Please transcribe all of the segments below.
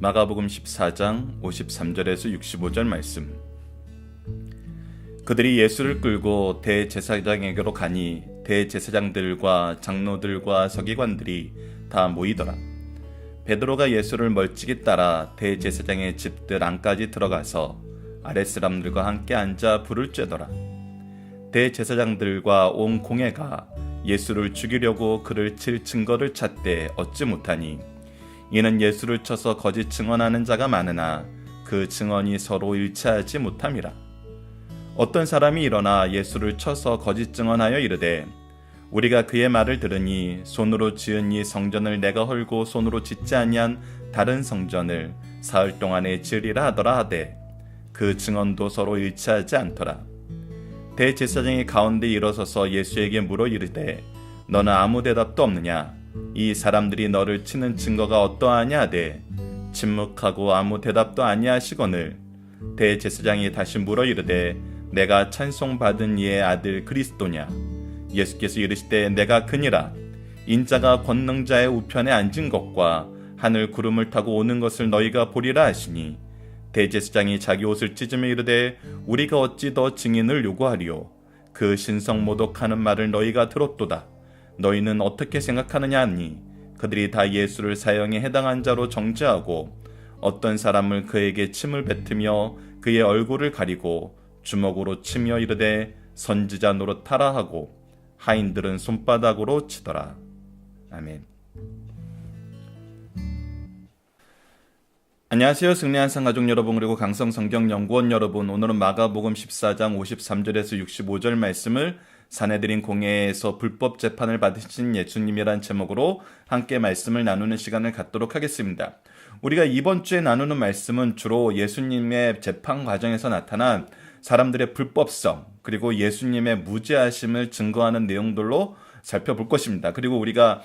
마가복음 14장 53절에서 65절 말씀. 그들이 예수를 끌고 대제사장에게로 가니 대제사장들과 장로들과 서기관들이 다 모이더라. 베드로가 예수를 멀찍이 따라 대제사장의 집들 안까지 들어가서 아랫사람들과 함께 앉아 불을 쬐더라. 대제사장들과 온 공회가 예수를 죽이려고 그를 칠 증거를 찾되 얻지 못하니 이는 예수를 쳐서 거짓 증언하는 자가 많으나 그 증언이 서로 일치하지 못함이라. 어떤 사람이 일어나 예수를 쳐서 거짓 증언하여 이르되 우리가 그의 말을 들으니 손으로 지은 이 성전을 내가 헐고 손으로 짓지 아니한 다른 성전을 사흘 동안에 지으리라 하더라 하되 그 증언도 서로 일치하지 않더라. 대제사장이 가운데 일어서서 예수에게 물어 이르되 너는 아무 대답도 없느냐? 이 사람들이 너를 치는 증거가 어떠하냐 하되 침묵하고 아무 대답도 아니하시거늘 대제사장이 다시 물어 이르되 내가 찬송받은 이의 아들 그리스도냐? 예수께서 이르시되 내가 그니라. 인자가 권능자의 우편에 앉은 것과 하늘 구름을 타고 오는 것을 너희가 보리라 하시니 대제사장이 자기 옷을 찢으며 이르되 우리가 어찌 더 증인을 요구하리요? 그 신성모독하는 말을 너희가 들었도다. 너희는 어떻게 생각하느냐 하니 그들이 다 예수를 사형에 해당한 자로 정죄하고 어떤 사람을 그에게 침을 뱉으며 그의 얼굴을 가리고 주먹으로 치며 이르되 선지자 노릇하라 하고 하인들은 손바닥으로 치더라. 아멘. 안녕하세요. 승리한상 가족 여러분, 그리고 강성성경연구원 여러분, 오늘은 마가복음 14장 53절에서 65절 말씀을 사내들인 공회에서 불법 재판을 받으신 예수님이란 제목으로 함께 말씀을 나누는 시간을 갖도록 하겠습니다. 우리가 이번 주에 나누는 말씀은 주로 예수님의 재판 과정에서 나타난 사람들의 불법성, 그리고 예수님의 무죄하심을 증거하는 내용들로 살펴볼 것입니다. 그리고 우리가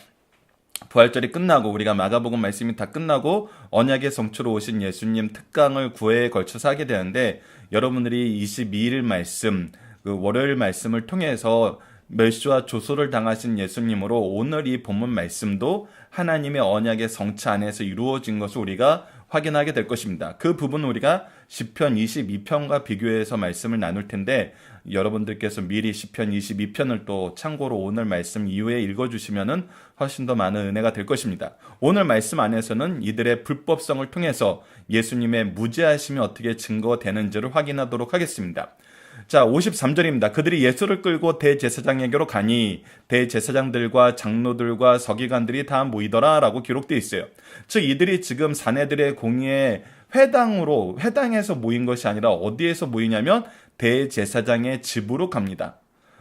부활절이 끝나고 우리가 마가복음 말씀이 다 끝나고 언약의 성취로 오신 예수님 특강을 9회에 걸쳐서 하게 되는데, 여러분들이 22일 말씀, 그 월요일 말씀을 통해서 멸시와 조소를 당하신 예수님으로 오늘 이 본문 말씀도 하나님의 언약의 성취 안에서 이루어진 것을 우리가 확인하게 될 것입니다. 그 부분은 우리가 시편 22편과 비교해서 말씀을 나눌 텐데, 여러분들께서 미리 시편 22편을 또 참고로 오늘 말씀 이후에 읽어주시면 훨씬 더 많은 은혜가 될 것입니다. 오늘 말씀 안에서는 이들의 불법성을 통해서 예수님의 무죄하심이 어떻게 증거되는지를 확인하도록 하겠습니다. 자, 53절입니다. 그들이 예수를 끌고 대제사장에게로 가니 대제사장들과 장로들과 서기관들이 다 모이더라 라고 기록되어 있어요. 즉 이들이 지금 사내들의 공의의 회당에서 모인 것이 아니라 어디에서 모이냐면 대제사장의 집으로 갑니다.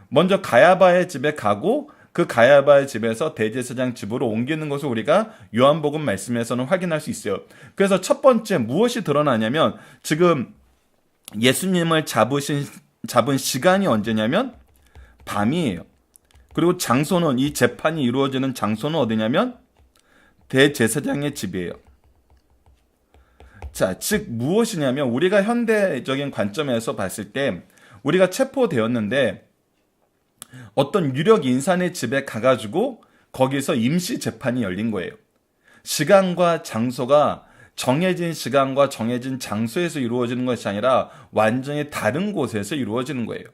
먼저 가야바의 집에 가고 그 가야바의 집에서 대제사장 집으로 옮기는 것을 우리가 요한복음 말씀에서는 확인할 수 있어요. 그래서 첫 번째 무엇이 드러나냐면 지금 예수님을 잡은 시간이 언제냐면 밤이에요. 그리고 장소는, 이 재판이 이루어지는 장소는 어디냐면 대제사장의 집이에요. 자, 즉 무엇이냐면 우리가 현대적인 관점에서 봤을 때 우리가 체포되었는데 어떤 유력 인사의 집에 가가지고 거기서 임시 재판이 열린 거예요. 시간과 장소가 정해진 시간과 정해진 장소에서 이루어지는 것이 아니라 완전히 다른 곳에서 이루어지는 거예요.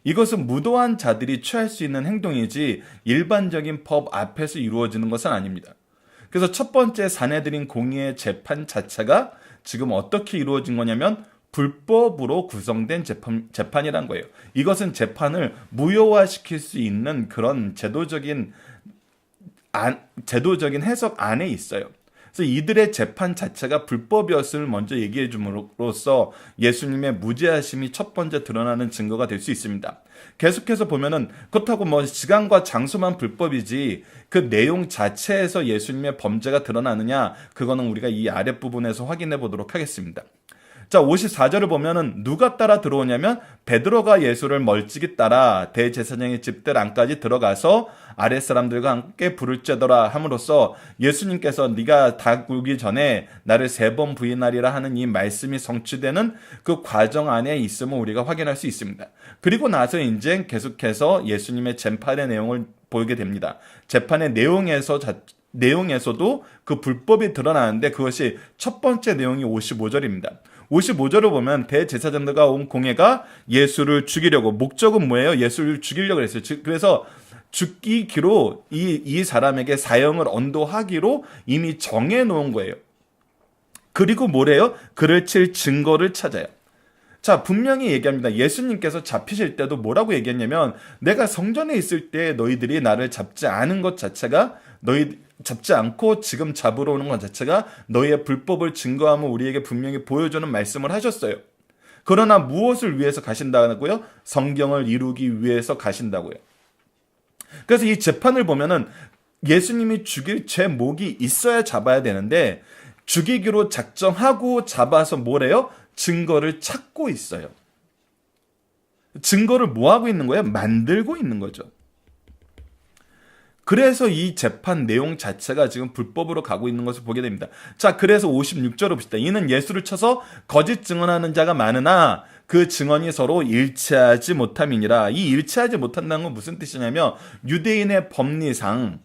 이것은 무도한 자들이 취할 수 있는 행동이지 일반적인 법 앞에서 이루어지는 것은 아닙니다. 그래서 첫 번째 사내들인 공의의 재판 자체가 지금 어떻게 이루어진 거냐면 불법으로 구성된 재판이란 거예요. 이것은 재판을 무효화시킬 수 있는 그런 제도적인 해석 안에 있어요. 그래서 이들의 재판 자체가 불법이었음을 먼저 얘기해 줌으로써 예수님의 무죄하심이 첫 번째 드러나는 증거가 될 수 있습니다. 계속해서 보면은 그렇다고 뭐 시간과 장소만 불법이지 그 내용 자체에서 예수님의 범죄가 드러나느냐, 그거는 우리가 이 아랫부분에서 확인해 보도록 하겠습니다. 자, 54절을 보면은 누가 따라 들어오냐면 베드로가 예수를 멀찍이 따라 대제사장의 집들 안까지 들어가서 아랫사람들과 함께 불을 쬐더라 함으로써 예수님께서 네가 다 굴기 전에 나를 3번 부인하리라 하는 이 말씀이 성취되는 그 과정 안에 있음을 우리가 확인할 수 있습니다. 그리고 나서 이제 계속해서 예수님의 재판의 내용을 보게 됩니다. 재판의 내용에서도 그 불법이 드러나는데 그것이 첫 번째 내용이 55절입니다. 55절을 보면 대제사장들과 온 공회가 예수를 죽이려고, 목적은 뭐예요? 예수를 죽이려고 했어요. 그래서 죽이기로 이 사람에게 사형을 언도하기로 이미 정해놓은 거예요. 그리고 뭐래요? 그를 칠 증거를 찾아요. 자, 분명히 얘기합니다. 예수님께서 잡히실 때도 뭐라고 얘기했냐면 내가 성전에 있을 때 너희들이 나를 잡지 않은 것 자체가 잡지 않고 지금 잡으러 오는 것 자체가 너희의 불법을 증거함을 우리에게 분명히 보여주는 말씀을 하셨어요. 그러나 무엇을 위해서 가신다고요? 성경을 이루기 위해서 가신다고요. 그래서 이 재판을 보면은 예수님이 죽일 제목이 있어야 잡아야 되는데 죽이기로 작정하고 잡아서 뭐래요? 증거를 찾고 있어요. 증거를 뭐 하고 있는 거예요? 만들고 있는 거죠. 그래서 이 재판 내용 자체가 지금 불법으로 가고 있는 것을 보게 됩니다. 자, 그래서 56절을 봅시다. 이는 예수를 쳐서 거짓 증언하는 자가 많으나 그 증언이 서로 일치하지 못함이니라. 이 일치하지 못한다는 건 무슨 뜻이냐면 유대인의 법리상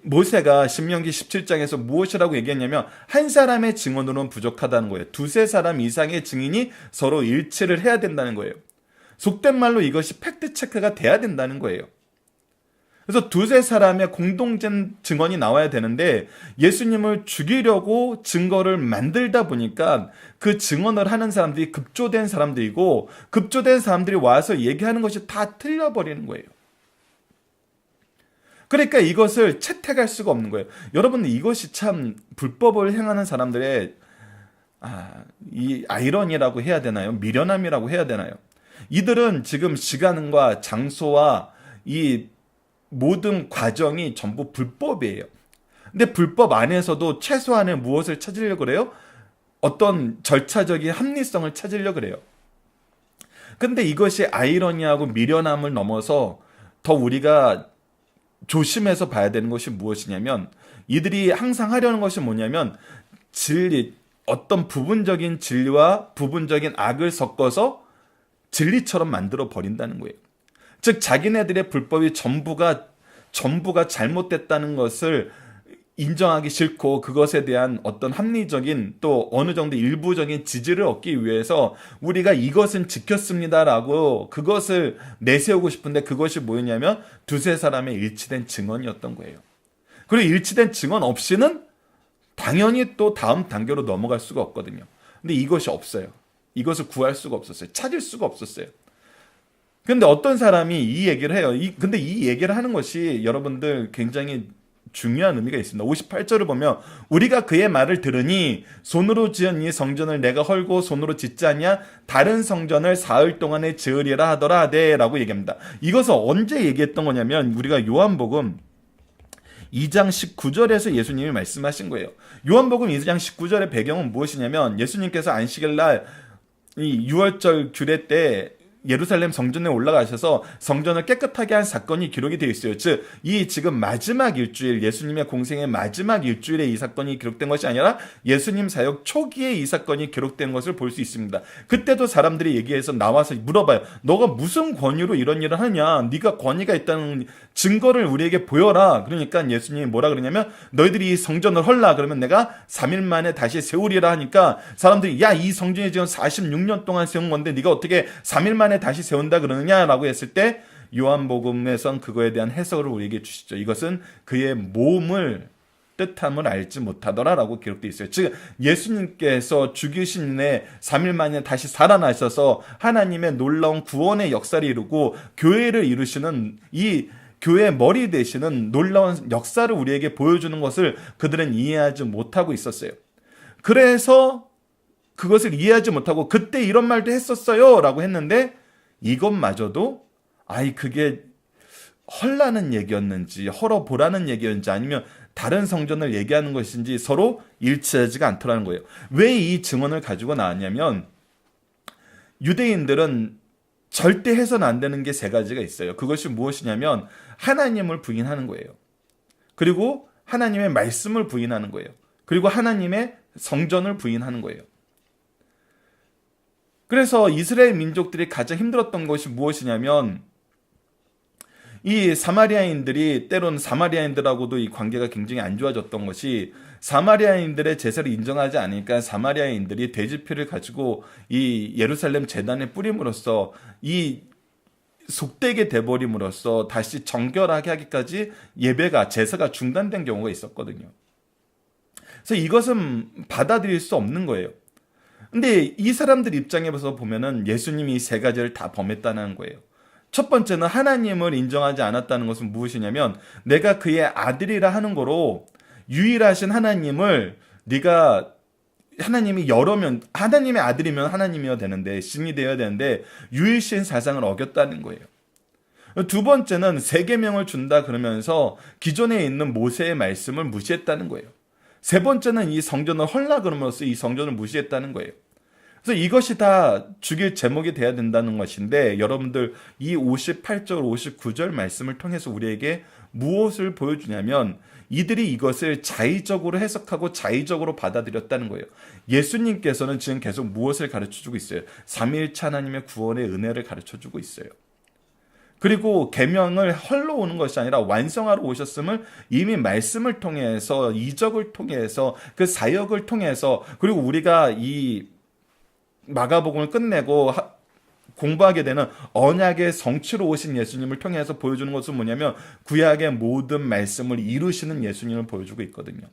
모세가 신명기 17장에서 무엇이라고 얘기했냐면 한 사람의 증언으로는 부족하다는 거예요. 2-3사람 이상의 증인이 서로 일치를 해야 된다는 거예요. 속된 말로 이것이 팩트체크가 돼야 된다는 거예요. 그래서 2-3사람의 공동된 증언이 나와야 되는데 예수님을 죽이려고 증거를 만들다 보니까 그 증언을 하는 사람들이 급조된 사람들이고 급조된 사람들이 와서 얘기하는 것이 다 틀려버리는 거예요. 그러니까 이것을 채택할 수가 없는 거예요. 여러분들 이것이 참 불법을 행하는 사람들의 이 아이러니라고 해야 되나요? 미련함이라고 해야 되나요? 이들은 지금 시간과 장소와 이 모든 과정이 전부 불법이에요. 근데 불법 안에서도 최소한의 무엇을 찾으려고 그래요? 어떤 절차적인 합리성을 찾으려고 그래요. 근데 이것이 아이러니하고 미련함을 넘어서 더 우리가 조심해서 봐야 되는 것이 무엇이냐면 이들이 항상 하려는 것이 뭐냐면 진리, 어떤 부분적인 진리와 부분적인 악을 섞어서 진리처럼 만들어 버린다는 거예요. 즉 자기네들의 불법이 전부가 잘못됐다는 것을 인정하기 싫고 그것에 대한 어떤 합리적인 또 어느 정도 일부적인 지지를 얻기 위해서 우리가 이것은 지켰습니다라고 그것을 내세우고 싶은데 그것이 뭐였냐면 2-3사람의 일치된 증언이었던 거예요. 그리고 일치된 증언 없이는 당연히 또 다음 단계로 넘어갈 수가 없거든요. 근데 이것이 없어요. 이것을 구할 수가 없었어요. 찾을 수가 없었어요. 근데 어떤 사람이 이 얘기를 해요. 근데 이 얘기를 하는 것이 여러분들 굉장히 중요한 의미가 있습니다. 58절을 보면 우리가 그의 말을 들으니 손으로 지은 이 성전을 내가 헐고 손으로 짓지 않냐 다른 성전을 사흘 동안에 지으리라 하더라 하되라고 얘기합니다. 이것을 언제 얘기했던 거냐면 우리가 요한복음 2장 19절에서 예수님이 말씀하신 거예요. 요한복음 2장 19절의 배경은 무엇이냐면 예수님께서 안식일 날 이 6월절 규례 때 예루살렘 성전에 올라가셔서 성전을 깨끗하게 한 사건이 기록이 되어 있어요. 즉, 이 지금 마지막 일주일, 예수님의 공생의 마지막 일주일에 이 사건이 기록된 것이 아니라 예수님 사역 초기에 이 사건이 기록된 것을 볼 수 있습니다. 그때도 사람들이 얘기해서 나와서 물어봐요. 너가 무슨 권위로 이런 일을 하냐? 네가 권위가 있다는 증거를 우리에게 보여라. 그러니까 예수님이 뭐라 그러냐면 너희들이 이 성전을 헐라. 그러면 내가 3일 만에 다시 세우리라 하니까 사람들이 야, 이 성전이 지금 46년 동안 세운 건데 네가 어떻게 3일 만에 다시 세운다 그러느냐라고 했을 때 요한복음에선 그거에 대한 해석을 우리에게 주시죠. 이것은 그의 몸을 뜻함을 알지 못하더라라고 기록되어 있어요. 즉 예수님께서 죽으신 내 3일 만에 다시 살아나셔서 하나님의 놀라운 구원의 역사를 이루고 교회를 이루시는 이 교회의 머리 되시는 놀라운 역사를 우리에게 보여주는 것을 그들은 이해하지 못하고 있었어요. 그래서 그것을 이해하지 못하고 그때 이런 말도 했었어요 라고 했는데 이것마저도 그게 헐라는 얘기였는지 헐어보라는 얘기였는지 아니면 다른 성전을 얘기하는 것인지 서로 일치하지가 않더라는 거예요. 왜 이 증언을 가지고 나왔냐면 유대인들은 절대 해서는 안 되는 게 세 가지가 있어요. 그것이 무엇이냐면 하나님을 부인하는 거예요. 그리고 하나님의 말씀을 부인하는 거예요. 그리고 하나님의 성전을 부인하는 거예요. 그래서 이스라엘 민족들이 가장 힘들었던 것이 무엇이냐면 이 사마리아인들이 때로는 사마리아인들하고도 이 관계가 굉장히 안 좋아졌던 것이 사마리아인들의 제사를 인정하지 않으니까 사마리아인들이 돼지피를 가지고 이 예루살렘 제단에 뿌림으로써 이 속되게 돼버림으로써 다시 정결하게 하기까지 예배가 제사가 중단된 경우가 있었거든요. 그래서 이것은 받아들일 수 없는 거예요. 근데 이 사람들 입장에서 보면은 예수님이 이 세 가지를 다 범했다는 거예요. 첫 번째는 하나님을 인정하지 않았다는 것은 무엇이냐면 내가 그의 아들이라 하는 거로 유일하신 하나님을 네가 하나님이 여러면 하나님의 아들이면 하나님이어야 되는데 신이 되어야 되는데 유일신 사상을 어겼다는 거예요. 두 번째는 세 계명을 준다 그러면서 기존에 있는 모세의 말씀을 무시했다는 거예요. 세 번째는 이 성전을 헐라 그러면서 이 성전을 무시했다는 거예요. 그래서 이것이 다 죽일 제목이 돼야 된다는 것인데 여러분들 이 58절 59절 말씀을 통해서 우리에게 무엇을 보여주냐면 이들이 이것을 자의적으로 해석하고 자의적으로 받아들였다는 거예요. 예수님께서는 지금 계속 무엇을 가르쳐주고 있어요? 삼위일체 하나님의 구원의 은혜를 가르쳐주고 있어요. 그리고 계명을 헐러 오는 것이 아니라 완성하러 오셨음을 이미 말씀을 통해서 이적을 통해서 그 사역을 통해서 그리고 우리가 이 마가복음을 끝내고 공부하게 되는 언약의 성취로 오신 예수님을 통해서 보여주는 것은 뭐냐면 구약의 모든 말씀을 이루시는 예수님을 보여주고 있거든요.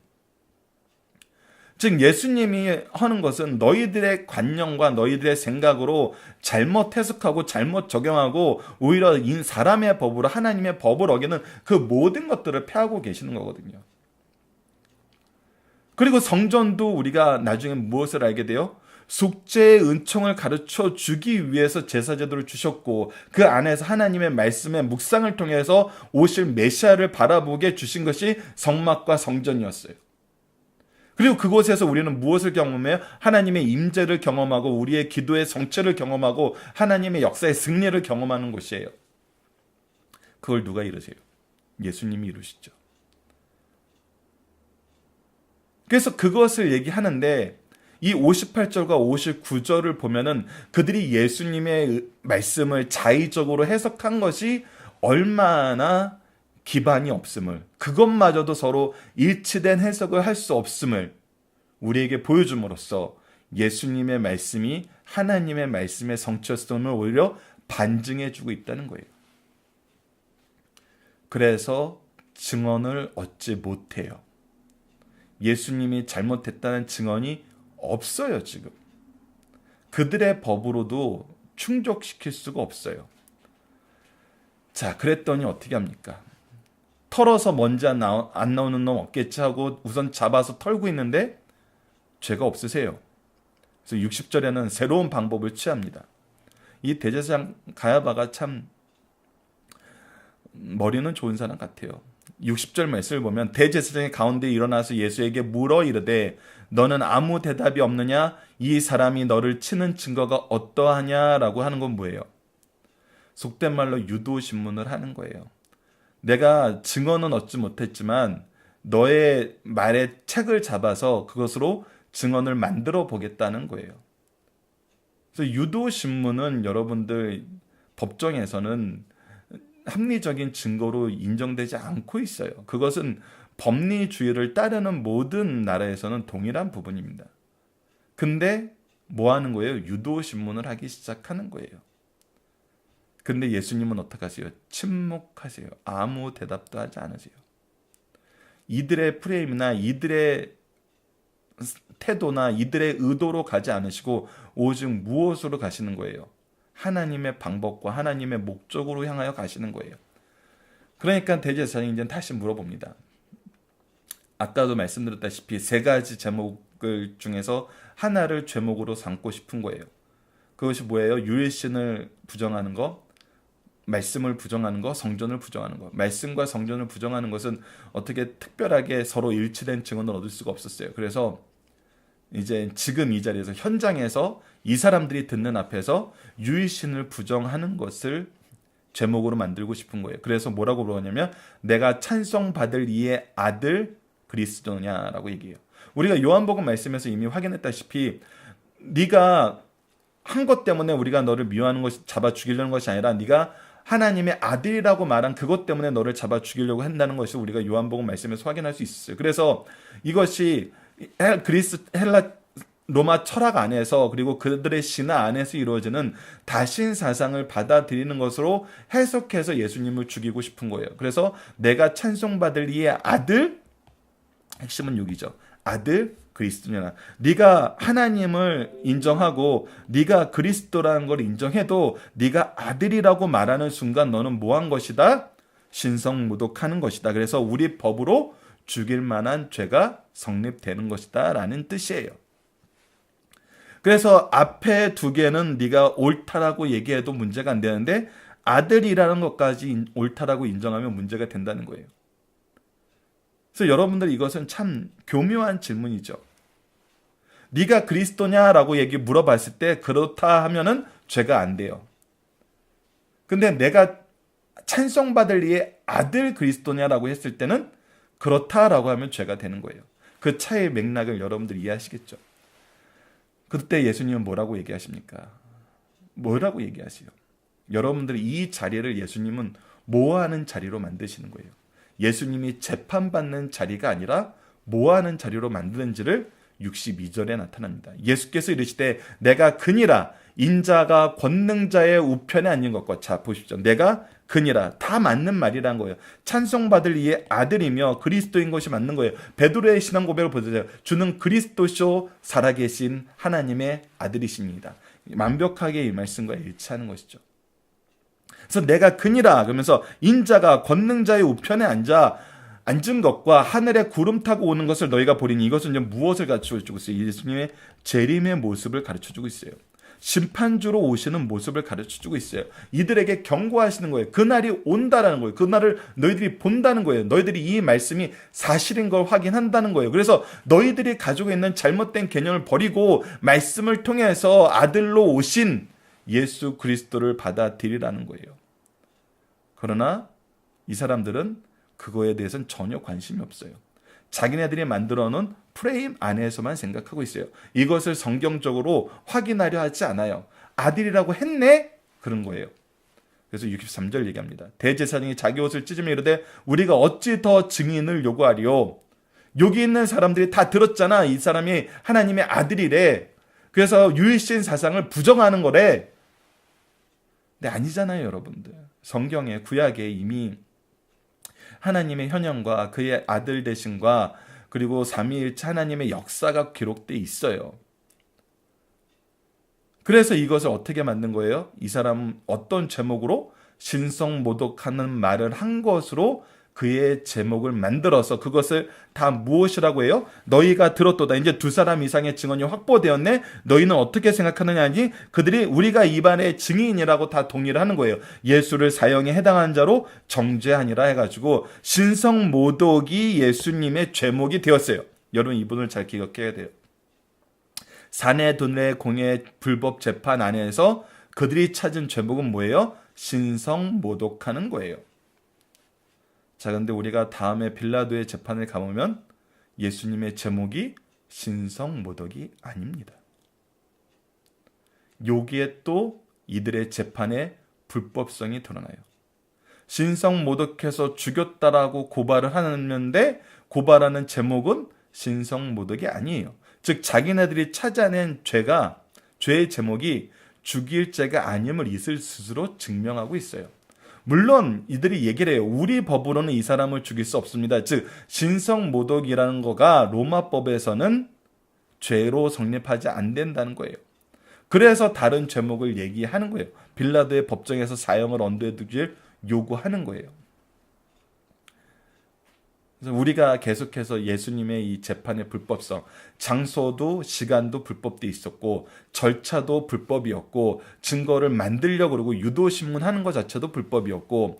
즉 예수님이 하는 것은 너희들의 관념과 너희들의 생각으로 잘못 해석하고 잘못 적용하고 오히려 사람의 법으로 하나님의 법을 어기는 그 모든 것들을 폐하고 계시는 거거든요. 그리고 성전도 우리가 나중에 무엇을 알게 돼요? 속죄의 은총을 가르쳐 주기 위해서 제사제도를 주셨고 그 안에서 하나님의 말씀의 묵상을 통해서 오실 메시아를 바라보게 주신 것이 성막과 성전이었어요. 그리고 그곳에서 우리는 무엇을 경험해요? 하나님의 임재를 경험하고 우리의 기도의 성취를 경험하고 하나님의 역사의 승리를 경험하는 곳이에요. 그걸 누가 이루세요? 예수님이 이루시죠. 그래서 그것을 얘기하는데 이 58절과 59절을 보면은 그들이 예수님의 말씀을 자의적으로 해석한 것이 얼마나 기반이 없음을, 그것마저도 서로 일치된 해석을 할 수 없음을 우리에게 보여줌으로써 예수님의 말씀이 하나님의 말씀의 성취성을 오히려 반증해주고 있다는 거예요. 그래서 증언을 얻지 못해요. 예수님이 잘못했다는 증언이 없어요, 지금. 그들의 법으로도 충족시킬 수가 없어요. 자, 그랬더니 어떻게 합니까? 털어서 먼지 안 나오는 놈 없겠지 하고 우선 잡아서 털고 있는데 죄가 없으세요. 그래서 60절에는 새로운 방법을 취합니다. 이 대제사장 가야바가 참 머리는 좋은 사람 같아요. 60절 말씀을 보면 대제사장이 가운데 일어나서 예수에게 물어 이르되 너는 아무 대답이 없느냐? 이 사람이 너를 치는 증거가 어떠하냐라고 하는 건 뭐예요? 속된 말로 유도신문을 하는 거예요. 내가 증언은 얻지 못했지만 너의 말에 책을 잡아서 그것으로 증언을 만들어 보겠다는 거예요. 그래서 유도신문은 여러분들 법정에서는 합리적인 증거로 인정되지 않고 있어요. 그것은 법리주의를 따르는 모든 나라에서는 동일한 부분입니다. 근데 뭐 하는 거예요? 유도신문을 하기 시작하는 거예요. 근데 예수님은 어떻게 하세요? 침묵하세요. 아무 대답도 하지 않으세요. 이들의 프레임이나 이들의 태도나 이들의 의도로 가지 않으시고 오직 무엇으로 가시는 거예요? 하나님의 방법과 하나님의 목적으로 향하여 가시는 거예요. 그러니까 대제사장이 이제 다시 물어봅니다. 아까도 말씀드렸다시피 세 가지 제목을 중에서 하나를 죄목으로 삼고 싶은 거예요. 그것이 뭐예요? 유일신을 부정하는 거, 말씀을 부정하는 거, 성전을 부정하는 거. 말씀과 성전을 부정하는 것은 어떻게 특별하게 서로 일치된 증언을 얻을 수가 없었어요. 그래서 이제 지금 이 자리에서 현장에서 이 사람들이 듣는 앞에서 유일신을 부정하는 것을 제목으로 만들고 싶은 거예요. 그래서 뭐라고 그러냐면 내가 찬송받을 이의 아들 그리스도냐라고 얘기해요. 우리가 요한복음 말씀에서 이미 확인했다시피 네가 한 것 때문에 우리가 너를 미워하는 것이 잡아 죽이려는 것이 아니라 네가 하나님의 아들이라고 말한 그것 때문에 너를 잡아 죽이려고 한다는 것을 우리가 요한복음 말씀에서 확인할 수 있어요. 그래서 이것이 헬라 로마 철학 안에서 그리고 그들의 신화 안에서 이루어지는 다신 사상을 받아들이는 것으로 해석해서 예수님을 죽이고 싶은 거예요. 그래서 내가 찬송받을 이의 아들, 핵심은 여기죠. 아들 그리스도냐. 네가 하나님을 인정하고 네가 그리스도라는 걸 인정해도 네가 아들이라고 말하는 순간 너는 뭐한 것이다? 신성모독하는 것이다. 그래서 우리 법으로 죽일 만한 죄가 성립되는 것이다 라는 뜻이에요. 그래서 앞에 두 개는 네가 옳다라고 얘기해도 문제가 안 되는데 아들이라는 것까지 옳다라고 인정하면 문제가 된다는 거예요. 그래서 여러분들 이것은 참 교묘한 질문이죠. 네가 그리스도냐라고 물어봤을 때 그렇다 하면은 죄가 안 돼요. 근데 내가 찬송받을 이의 아들 그리스도냐라고 했을 때는 그렇다라고 하면 죄가 되는 거예요. 그 차이의 맥락을 여러분들 이해하시겠죠? 그때 예수님은 뭐라고 얘기하십니까? 뭐라고 얘기하세요? 여러분들이 이 자리를 예수님은 뭐하는 자리로 만드시는 거예요? 예수님이 재판받는 자리가 아니라 뭐하는 자리로 만드는지를 62절에 나타납니다. 예수께서 이르시되 내가 그니라 인자가 권능자의 우편에 앉은 것과 자 보십시오. 내가 그니라 다 맞는 말이란 거예요. 찬송받을 이의 아들이며 그리스도인 것이 맞는 거예요. 베드로의 신앙 고백을 보세요. 주는 그리스도시요 살아계신 하나님의 아들이십니다. 완벽하게 이 말씀과 일치하는 것이죠. 그래서 내가 그니라 그러면서 인자가 권능자의 우편에 앉은 것과 하늘에 구름 타고 오는 것을 너희가 보리니 이것은 이제 무엇을 가르쳐주고 있어요? 예수님의 재림의 모습을 가르쳐주고 있어요. 심판주로 오시는 모습을 가르쳐주고 있어요. 이들에게 경고하시는 거예요. 그날이 온다라는 거예요. 그날을 너희들이 본다는 거예요. 너희들이 이 말씀이 사실인 걸 확인한다는 거예요. 그래서 너희들이 가지고 있는 잘못된 개념을 버리고 말씀을 통해서 아들로 오신 예수 그리스도를 받아들이라는 거예요. 그러나 이 사람들은 그거에 대해서는 전혀 관심이 없어요. 자기네들이 만들어 놓은 프레임 안에서만 생각하고 있어요. 이것을 성경적으로 확인하려 하지 않아요. 아들이라고 했네? 그런 거예요. 그래서 63절 얘기합니다. 대제사장이 자기 옷을 찢으며 이르되 우리가 어찌 더 증인을 요구하리요? 여기 있는 사람들이 다 들었잖아. 이 사람이 하나님의 아들이래. 그래서 유일신 사상을 부정하는 거래. 근데 아니잖아요, 여러분들. 성경에 구약에 이미 하나님의 현현과 그의 아들 되심과 그리고 삼위일체 하나님의 역사가 기록되어 있어요. 그래서 이것을 어떻게 만든 거예요? 이 사람은 어떤 제목으로 신성모독하는 말을 한 것으로 그의 제목을 만들어서 그것을 다 무엇이라고 해요? 너희가 들었도다. 이제 두 사람 이상의 증언이 확보되었네. 너희는 어떻게 생각하느냐니 그들이 우리가 이반의 증인이라고 다 동의를 하는 거예요. 예수를 사형에 해당한 자로 정죄하니라 해가지고 신성모독이 예수님의 죄목이 되었어요. 여러분 이분을 잘 기억해야 돼요. 사내들의 공의 불법 재판 안에서 그들이 찾은 죄목은 뭐예요? 신성모독하는 거예요. 자, 근데 우리가 다음에 빌라도의 재판을 가보면 예수님의 제목이 신성모독이 아닙니다. 여기에 또 이들의 재판의 불법성이 드러나요. 신성모독해서 죽였다라고 고발을 하는데 고발하는 제목은 신성모독이 아니에요. 즉 자기네들이 찾아낸 죄의 제목이 죽일 죄가 아님을 이들 스스로 증명하고 있어요. 물론 이들이 얘기를 해요. 우리 법으로는 이 사람을 죽일 수 없습니다. 즉 신성모독이라는 거가 로마법에서는 죄로 성립하지 안 된다는 거예요. 그래서 다른 제목을 얘기하는 거예요. 빌라도의 법정에서 사형을 언도해 두길 요구하는 거예요. 그래서 우리가 계속해서 예수님의 이 재판의 불법성, 장소도 시간도 불법돼 있었고 절차도 불법이었고 증거를 만들려고 그러고 유도신문하는 것 자체도 불법이었고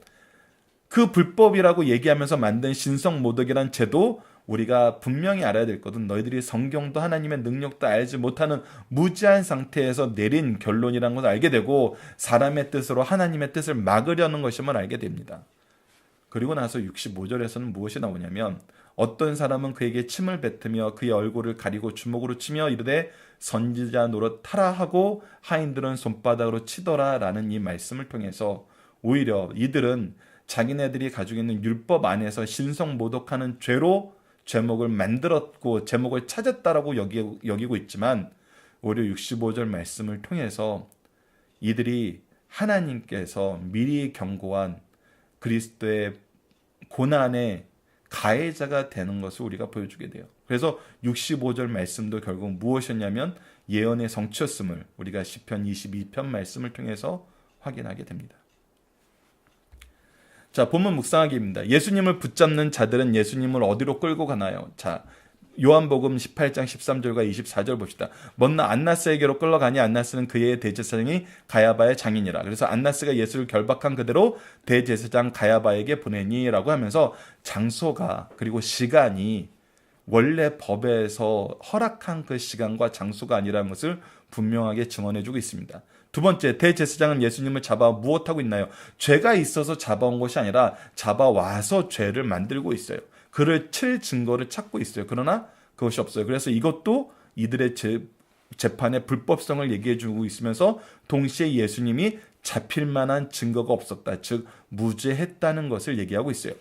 그 불법이라고 얘기하면서 만든 신성모독이란 제도 우리가 분명히 알아야 될 것은 너희들이 성경도 하나님의 능력도 알지 못하는 무지한 상태에서 내린 결론이라는 것을 알게 되고 사람의 뜻으로 하나님의 뜻을 막으려는 것임을 알게 됩니다. 그리고 나서 65절에서는 무엇이 나오냐면 어떤 사람은 그에게 침을 뱉으며 그의 얼굴을 가리고 주먹으로 치며 이르되 선지자 노릇하라 하고 하인들은 손바닥으로 치더라 라는 이 말씀을 통해서 오히려 이들은 자기네들이 가지고 있는 율법 안에서 신성모독하는 죄로 제목을 만들었고 제목을 찾았다라고 여기고 있지만 오히려 65절 말씀을 통해서 이들이 하나님께서 미리 경고한 그리스도의 고난의 가해자가 되는 것을 우리가 보여주게 돼요. 그래서 65절 말씀도 결국 무엇이었냐면 예언의 성취였음을 우리가 시편 22편 말씀을 통해서 확인하게 됩니다. 자, 본문 묵상하기입니다. 예수님을 붙잡는 자들은 예수님을 어디로 끌고 가나요? 자, 요한복음 18장 13절과 24절 봅시다. 먼나 안나스에게로 끌러가니 안나스는 그의 대제사장이 가야바의 장인이라. 그래서 안나스가 예수를 결박한 그대로 대제사장 가야바에게 보내니라고 하면서 장소가 그리고 시간이 원래 법에서 허락한 그 시간과 장소가 아니라는 것을 분명하게 증언해주고 있습니다. 두 번째, 대제사장은 예수님을 잡아 무엇하고 있나요? 죄가 있어서 잡아온 것이 아니라 잡아와서 죄를 만들고 있어요. 그를 칠 증거를 찾고 있어요. 그러나 그것이 없어요. 그래서 이것도 이들의 재판의 불법성을 얘기해주고 있으면서 동시에 예수님이 잡힐 만한 증거가 없었다. 즉 무죄했다는 것을 얘기하고 있어요.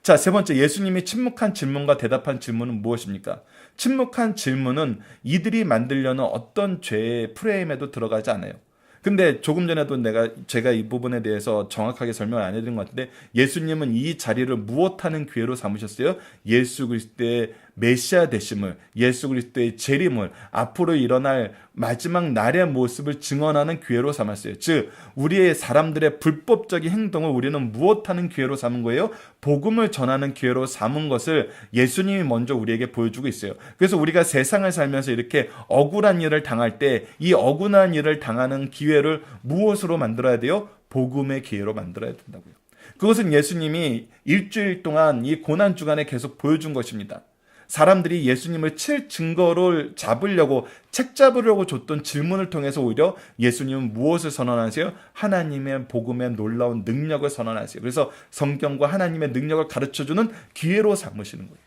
자, 세 번째, 예수님이 침묵한 질문과 대답한 질문은 무엇입니까? 침묵한 질문은 이들이 만들려는 어떤 죄의 프레임에도 들어가지 않아요. 근데 조금 전에도 제가 이 부분에 대해서 정확하게 설명을 안 해드린 것 같은데 예수님은 이 자리를 무엇하는 기회로 삼으셨어요? 예수 그리스도의 메시아 되심을, 예수 그리스도의 재림을, 앞으로 일어날 마지막 날의 모습을 증언하는 기회로 삼았어요. 즉 우리의 사람들의 불법적인 행동을 우리는 무엇하는 기회로 삼은 거예요? 복음을 전하는 기회로 삼은 것을 예수님이 먼저 우리에게 보여주고 있어요. 그래서 우리가 세상을 살면서 이렇게 억울한 일을 당할 때 이 억울한 일을 당하는 기회를 무엇으로 만들어야 돼요? 복음의 기회로 만들어야 된다고요. 그것은 예수님이 일주일 동안 이 고난 주간에 계속 보여준 것입니다. 사람들이 예수님을 칠 증거를 잡으려고 책 잡으려고 줬던 질문을 통해서 오히려 예수님은 무엇을 선언하세요? 하나님의 복음의 놀라운 능력을 선언하세요. 그래서 성경과 하나님의 능력을 가르쳐주는 기회로 삼으시는 거예요.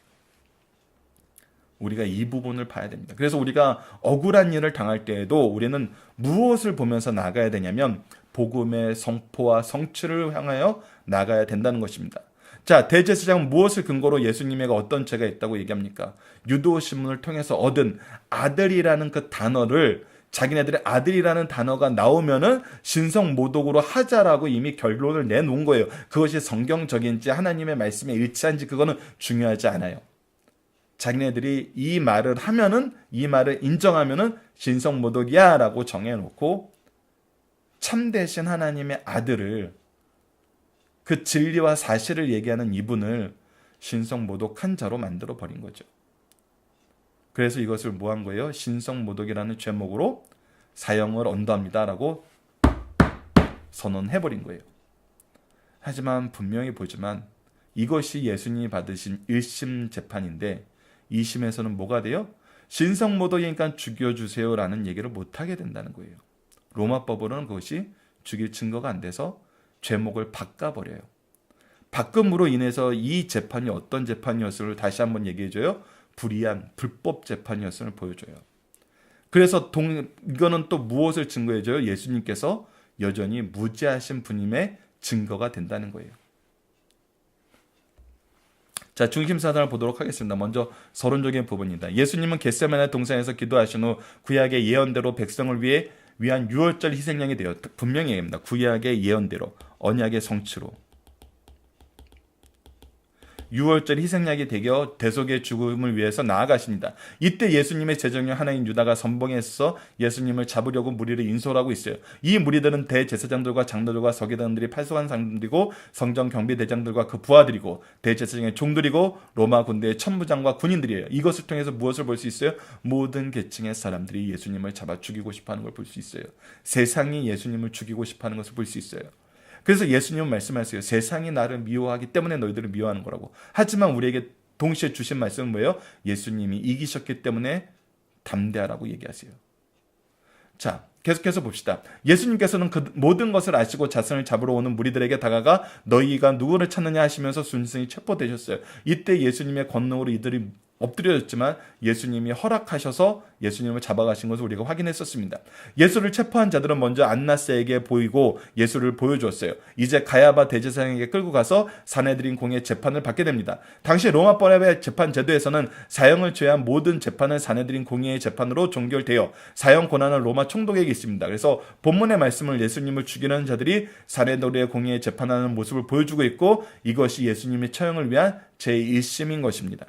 우리가 이 부분을 봐야 됩니다. 그래서 우리가 억울한 일을 당할 때에도 우리는 무엇을 보면서 나가야 되냐면 복음의 성포와 성취를 향하여 나가야 된다는 것입니다. 자, 대제사장은 무엇을 근거로 예수님에게 어떤 죄가 있다고 얘기합니까? 유도신문을 통해서 얻은 아들이라는 그 단어를 자기네들의 아들이라는 단어가 나오면은 신성모독으로 하자라고 이미 결론을 내놓은 거예요. 그것이 성경적인지 하나님의 말씀에 일치한지 그거는 중요하지 않아요. 자기네들이 이 말을 하면은 이 말을 인정하면은 신성모독이야 라고 정해놓고 참되신 하나님의 아들을 그 진리와 사실을 얘기하는 이분을 신성모독한 자로 만들어 버린 거죠. 그래서 이것을 뭐 한 거예요? 신성모독이라는 제목으로 사형을 언도합니다 라고 선언해버린 거예요. 하지만 분명히 보지만 이것이 예수님이 받으신 1심 재판인데 2심에서는 뭐가 돼요? 신성모독이니까 죽여주세요 라는 얘기를 못하게 된다는 거예요. 로마법으로는 그것이 죽일 증거가 안 돼서 죄목을 바꿔버려요. 바꿈으로 인해서 이 재판이 어떤 재판이었음을 다시 한번 얘기해줘요. 불의한 불법 재판이었음을 보여줘요. 그래서 이거는 또 무엇을 증거해줘요? 예수님께서 여전히 무죄하신 분임의 증거가 된다는 거예요. 자, 중심사단을 보도록 하겠습니다. 먼저 서론적인 부분입니다. 예수님은 겟세마네 동산에서 기도하신 후 구약의 예언대로 백성을 위한 유월절 희생양이 되어 분명히 얘기합니다. 구약의 예언대로 언약의 성취로 6월절 희생약이 되어 대속의 죽음을 위해서 나아가십니다. 이때 예수님의 제정령 하나인 유다가 선봉해서 예수님을 잡으려고 무리를 인솔하고 있어요. 이 무리들은 대제사장들과 장로들과 서기관들이 파수한 사람들이고 성전 경비대장들과 그 부하들이고 대제사장의 종들이고 로마 군대의 천부장과 군인들이에요. 이것을 통해서 무엇을 볼 수 있어요? 모든 계층의 사람들이 예수님을 잡아 죽이고 싶어하는 걸 볼 수 있어요. 세상이 예수님을 죽이고 싶어하는 것을 볼 수 있어요. 그래서 예수님은 말씀하세요. 세상이 나를 미워하기 때문에 너희들을 미워하는 거라고. 하지만 우리에게 동시에 주신 말씀은 뭐예요? 예수님이 이기셨기 때문에 담대하라고 얘기하세요. 자, 계속해서 봅시다. 예수님께서는 그 모든 것을 아시고 자신을 잡으러 오는 무리들에게 다가가 너희가 누구를 찾느냐 하시면서 순순히 체포되셨어요. 이때 예수님의 권능으로 이들이 엎드려졌지만 예수님이 허락하셔서 예수님을 잡아가신 것을 우리가 확인했었습니다. 예수를 체포한 자들은 먼저 안나스에게 보이고 예수를 보여주었어요. 이제 가야바 대제사장에게 끌고 가서 사내들인 공의 재판을 받게 됩니다. 당시 로마법의 재판 제도에서는 사형을 제외한 모든 재판은 사내들인 공의의 재판으로 종결되어 사형 권한은 로마 총독에게 있습니다. 그래서 본문의 말씀을 예수님을 죽이는 자들이 사내들의 공의의 재판하는 모습을 보여주고 있고 이것이 예수님의 처형을 위한 제1심인 것입니다.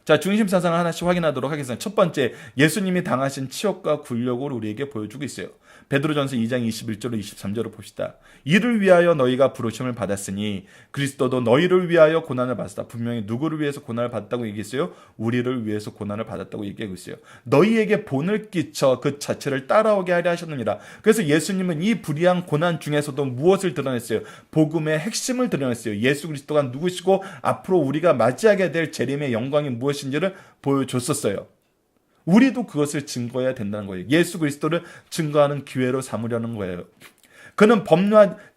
자, 중심 사상을 하나씩 확인하도록 하겠습니다. 첫 번째, 예수님이 당하신 치욕과 굴욕을 우리에게 보여주고 있어요. 베드로전서 2장 21절로 23절을 봅시다. 이를 위하여 너희가 부르심을 받았으니 그리스도도 너희를 위하여 고난을 받았다. 분명히 누구를 위해서 고난을 받았다고 얘기했어요? 우리를 위해서 고난을 받았다고 얘기하고 있어요. 너희에게 본을 끼쳐 그 자체를 따라오게 하려 하셨느니라. 그래서 예수님은 이 불의한 고난 중에서도 무엇을 드러냈어요? 복음의 핵심을 드러냈어요. 예수 그리스도가 누구시고 앞으로 우리가 맞이하게 될 재림의 영광이 무엇인지를 보여줬었어요. 우리도 그것을 증거해야 된다는 거예요. 예수 그리스도를 증거하는 기회로 삼으려는 거예요. 그는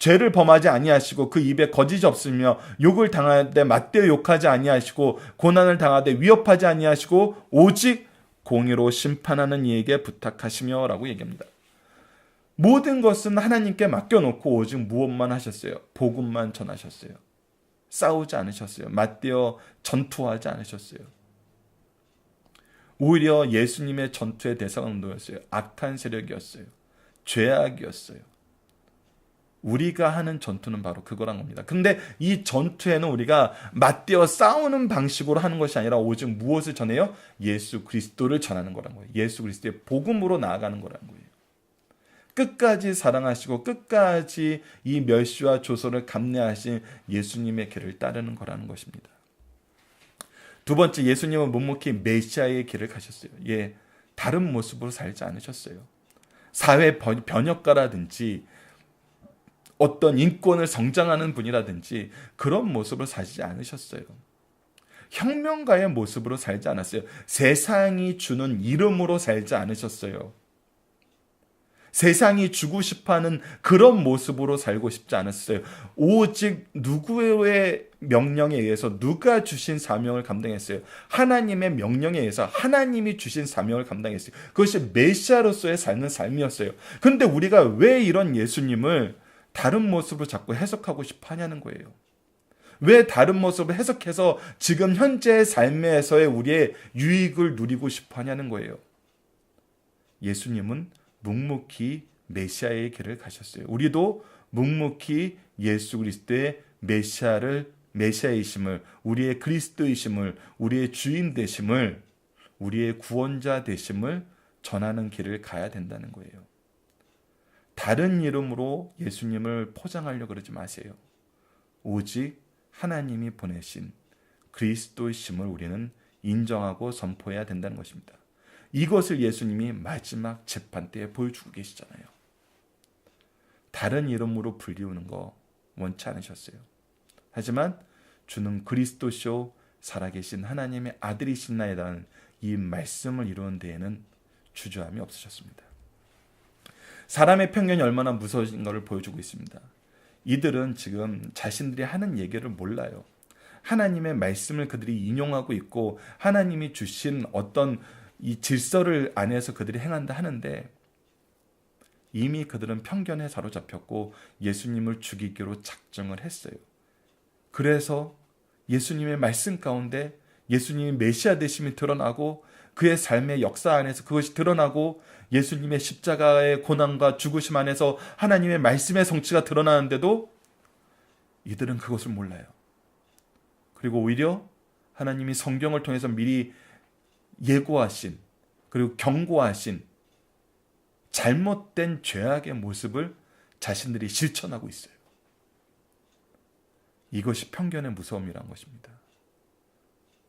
죄를 범하지 아니하시고 그 입에 거짓이 없으며 욕을 당하되 맞대어 욕하지 아니하시고 고난을 당하되 위협하지 아니하시고 오직 공의로 심판하는 이에게 부탁하시며 라고 얘기합니다. 모든 것은 하나님께 맡겨놓고 오직 무엇만 하셨어요? 복음만 전하셨어요. 싸우지 않으셨어요. 맞대어 전투하지 않으셨어요. 오히려 예수님의 전투의 대상은 누구였어요? 악한 세력이었어요. 죄악이었어요. 우리가 하는 전투는 바로 그거란 겁니다. 근데 이 전투에는 우리가 맞대어 싸우는 방식으로 하는 것이 아니라 오직 무엇을 전해요? 예수 그리스도를 전하는 거란 거예요. 예수 그리스도의 복음으로 나아가는 거란 거예요. 끝까지 사랑하시고 끝까지 이 멸시와 조소를 감내하신 예수님의 길을 따르는 거라는 것입니다. 두 번째, 예수님은 묵묵히 메시아의 길을 가셨어요. 예, 다른 모습으로 살지 않으셨어요. 사회 변혁가라든지 어떤 인권을 성장하는 분이라든지 그런 모습으로 살지 않으셨어요. 혁명가의 모습으로 살지 않았어요. 세상이 주는 이름으로 살지 않으셨어요. 세상이 주고 싶어하는 그런 모습으로 살고 싶지 않았어요. 오직 누구의 명령에 의해서 누가 주신 사명을 감당했어요. 하나님의 명령에 의해서 하나님이 주신 사명을 감당했어요. 그것이 메시아로서의 삶은 삶이었어요. 그런데 우리가 왜 이런 예수님을 다른 모습으로 자꾸 해석하고 싶어 하냐는 거예요. 왜 다른 모습을 해석해서 지금 현재의 삶에서의 우리의 유익을 누리고 싶어 하냐는 거예요. 예수님은 묵묵히 메시아의 길을 가셨어요. 우리도 묵묵히 예수 그리스도의 메시아이심을, 우리의 그리스도이심을, 우리의 주인 되심을, 우리의 구원자 되심을 전하는 길을 가야 된다는 거예요. 다른 이름으로 예수님을 포장하려고 그러지 마세요. 오직 하나님이 보내신 그리스도이심을 우리는 인정하고 선포해야 된다는 것입니다. 이것을 예수님이 마지막 재판 때에 보여주고 계시잖아요. 다른 이름으로 불리우는 거 원치 않으셨어요. 하지만 주는 그리스도시요 살아계신 하나님의 아들이신 나이라는 이 말씀을 이루는 데에는 주저함이 없으셨습니다. 사람의 편견이 얼마나 무서운 것을 보여주고 있습니다. 이들은 지금 자신들이 하는 얘기를 몰라요. 하나님의 말씀을 그들이 인용하고 있고 하나님이 주신 어떤 이 질서를 안에서 그들이 행한다 하는데 이미 그들은 편견에 사로잡혔고 예수님을 죽이기로 작정을 했어요. 그래서 예수님의 말씀 가운데 예수님이 메시아 되심이 드러나고 그의 삶의 역사 안에서 그것이 드러나고 예수님의 십자가의 고난과 죽으심 안에서 하나님의 말씀의 성취가 드러나는데도 이들은 그것을 몰라요. 그리고 오히려 하나님이 성경을 통해서 미리 예고하신 그리고 경고하신 잘못된 죄악의 모습을 자신들이 실천하고 있어요. 이것이 편견의 무서움이란 것입니다.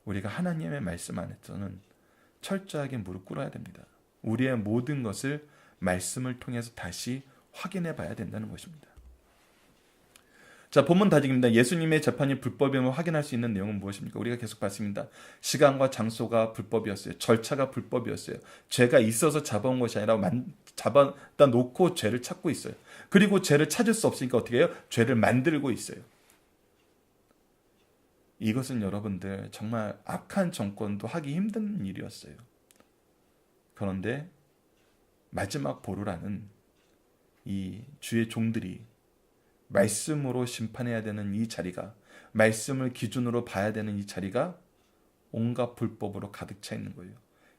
우리가 하나님의 말씀 안에서는 철저하게 무릎 꿇어야 됩니다. 우리의 모든 것을 말씀을 통해서 다시 확인해 봐야 된다는 것입니다. 자, 본문 다짐입니다. 예수님의 재판이 불법임을 확인할 수 있는 내용은 무엇입니까? 우리가 계속 봤습니다. 시간과 장소가 불법이었어요. 절차가 불법이었어요. 죄가 있어서 잡아온 것이 아니라 잡아다 놓고 죄를 찾고 있어요. 그리고 죄를 찾을 수 없으니까 어떻게 해요? 죄를 만들고 있어요. 이것은 여러분들 정말 악한 정권도 하기 힘든 일이었어요. 그런데 마지막 보루라는 이 주의 종들이 말씀으로 심판해야 되는 이 자리가, 말씀을 기준으로 봐야 되는 이 자리가 온갖 불법으로 가득 차 있는 거예요.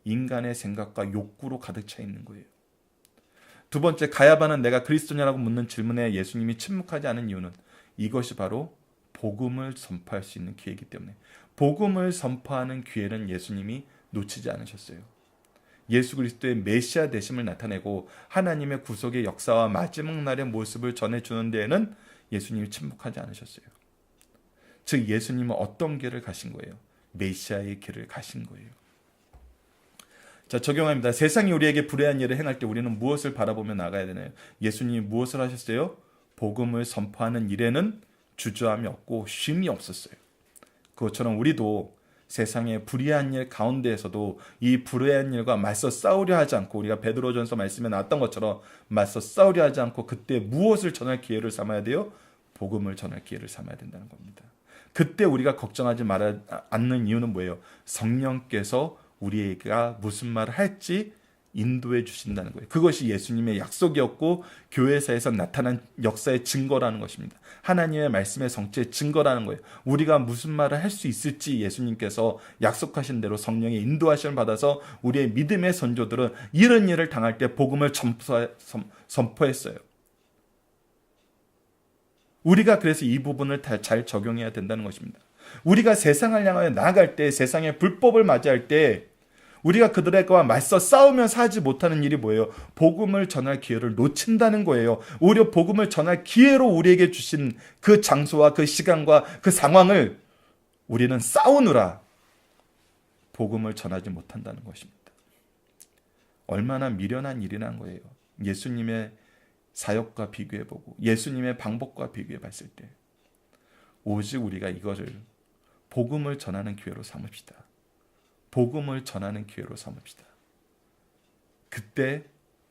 인간의 생각과 욕구로 가득 차 있는 거예요. 두 번째, 가야바는 내가 그리스도냐라고 묻는 질문에 예수님이 침묵하지 않은 이유는 이것이 바로 복음을 선포할 수 있는 기회이기 때문에, 복음을 선포하는 기회는 예수님이 놓치지 않으셨어요. 예수 그리스도의 메시아 되심을 나타내고 하나님의 구속의 역사와 마지막 날의 모습을 전해주는 데에는 예수님이 침묵하지 않으셨어요. 즉 예수님은 어떤 길을 가신 거예요? 메시아의 길을 가신 거예요. 자, 적용합니다. 세상이 우리에게 불의한 일을 행할 때 우리는 무엇을 바라보며 나가야 되나요? 예수님이 무엇을 하셨어요? 복음을 선포하는 일에는 주저함이 없고 쉼이 없었어요. 그것처럼 우리도 세상의 불의한 일 가운데에서도 이 불의한 일과 맞서 싸우려 하지 않고, 우리가 베드로전서 말씀에 나왔던 것처럼 맞서 싸우려 하지 않고 그때 무엇을 전할 기회를 삼아야 돼요? 복음을 전할 기회를 삼아야 된다는 겁니다. 그때 우리가 걱정하지 말아야 않는 이유는 뭐예요? 성령께서 우리가 무슨 말을 할지 인도해 주신다는 거예요. 그것이 예수님의 약속이었고 교회사에서 나타난 역사의 증거라는 것입니다. 하나님의 말씀의 성취의 증거라는 거예요. 우리가 무슨 말을 할 수 있을지 예수님께서 약속하신 대로 성령의 인도하심을 받아서 우리의 믿음의 선조들은 이런 일을 당할 때 복음을 선포했어요. 우리가 그래서 이 부분을 잘 적용해야 된다는 것입니다. 우리가 세상을 향하여 나아갈 때, 세상의 불법을 맞이할 때 우리가 그들과 맞서 싸우면서 하지 못하는 일이 뭐예요? 복음을 전할 기회를 놓친다는 거예요. 오히려 복음을 전할 기회로 우리에게 주신 그 장소와 그 시간과 그 상황을 우리는 싸우느라 복음을 전하지 못한다는 것입니다. 얼마나 미련한 일이란 거예요. 예수님의 사역과 비교해보고 예수님의 방법과 비교해봤을 때 오직 우리가 이것을 복음을 전하는 기회로 삼읍시다. 복음을 전하는 기회로 삼읍시다. 그때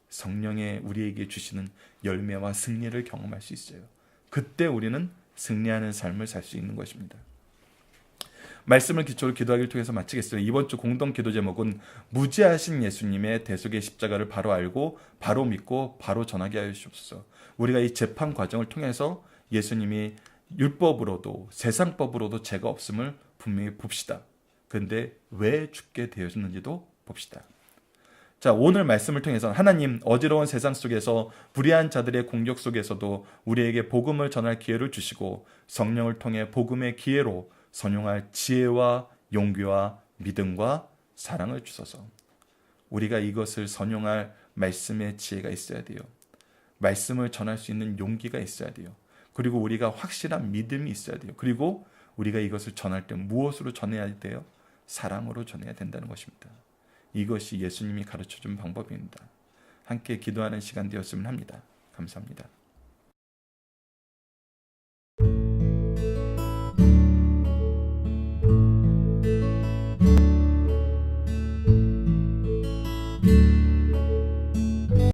성령의 우리에게 주시는 열매와 승리를 경험할 수 있어요. 그때 우리는 승리하는 삶을 살 수 있는 것입니다. 말씀을 기초로 기도하기를 통해서 마치겠어요. 이번 주 공동 기도 제목은 무지하신 예수님의 대속의 십자가를 바로 알고 바로 믿고 바로 전하게 하여 주옵소서. 우리가 이 재판 과정을 통해서 예수님이 율법으로도 세상법으로도 죄가 없음을 분명히 봅시다. 근데 왜 죽게 되었는지도 봅시다. 자, 오늘 말씀을 통해서 하나님, 어지러운 세상 속에서 불의한 자들의 공격 속에서도 우리에게 복음을 전할 기회를 주시고 성령을 통해 복음의 기회로 선용할 지혜와 용기와 믿음과 사랑을 주소서. 우리가 이것을 선용할 말씀의 지혜가 있어야 돼요. 말씀을 전할 수 있는 용기가 있어야 돼요. 그리고 우리가 확실한 믿음이 있어야 돼요. 그리고 우리가 이것을 전할 때 무엇으로 전해야 돼요? 사랑으로 전해야 된다는 것입니다. 이것이 예수님이 가르쳐준 방법입니다. 함께 기도하는 시간 되었으면 합니다. 감사합니다.